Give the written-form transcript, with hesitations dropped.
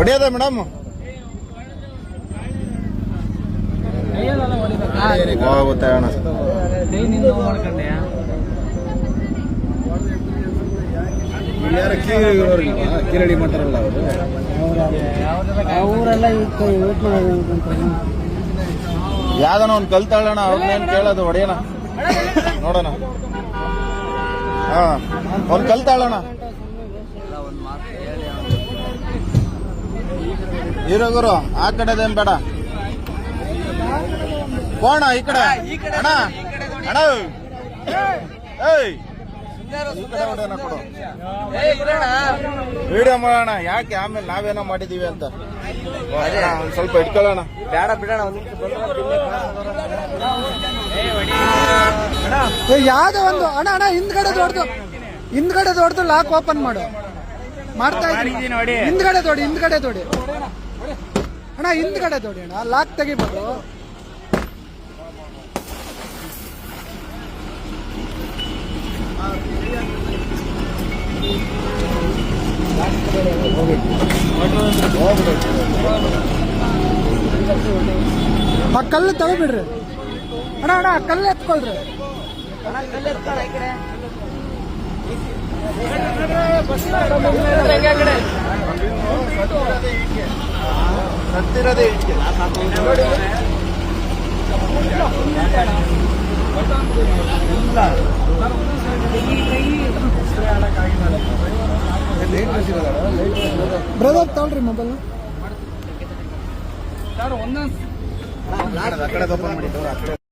ಹೊಡಿಯೋದ madam ಹೋಗುತ್ತೆ ಅಣ್ಣ. ಕಿರಡಿ ಮಾಡ್ತಾರಲ್ಲ ಅವರೆಲ್ಲ ಯಾವ್ದನ ಒಂದು ಕಲ್ತಾಳಣ ಅವ್ರನ್ನೇನು ಕೇಳೋದು ಹೊಡೆಯೋಣ ನೋಡೋಣ. ಹಾ ಒಂದು ಕಲ್ತಾಳಣ ಹೀರೋ ಗುರು ಆ ಕಡೆದೇನ್ ಬೇಡ ಕೋಣ ಈ ಕಡೆ ಅಣ್ಣ ಅಣ್ಣ ಏಯ್ ಈ ಕಡೆ ಹೊಡೆಯೋಣ ಕೊಡು ವಿಡಿಯೋ ಮಾಡೋಣ. ಯಾಕೆ ಆಮೇಲೆ ನಾವೇನೋ ಮಾಡಿದೀವಿ ಅಂತ ಒಂದ್ ಸ್ವಲ್ಪ ಇಟ್ಕೊಳ್ಳೋಣ. ಬೇಡ ಬಿಡೋಣ. ಯಾವ್ದೋ ಒಂದು ಅಣ್ಣ ಅಣ್ಣ ಹಿಂದ್ಗಡೆ ದೊಡ್ಡದು ಲಾಕ್ ಓಪನ್ ಮಾಡು. ಮಾಡ್ತಾ ಇದ್ದೀನಿ. ಹಿಂದ್ಗಡೆ ತೋಡಿ ಅಣ್ಣ, ಹಿಂದ್ಗಡೆ ತೋಡಿ ಅಣ್ಣ, ಲಾಕ್ ತೆಗಿಬೋದು. ಆ ಕಲ್ಲು ತಗೊಬಿಡ್ರಿ ಅಣ್ಣ ಅಣ್ಣ, ಕಲ್ಲು ಎತ್ಕೊಳ್ರಿ. ಸತ್ತಿರೋದೇ ಬ್ರದರ್ ತಗೊಳ್ರಿ ಮೊಬೈಲ್. ಆ ಕಡೆ ಓಪನ್ ಮಾಡಿ.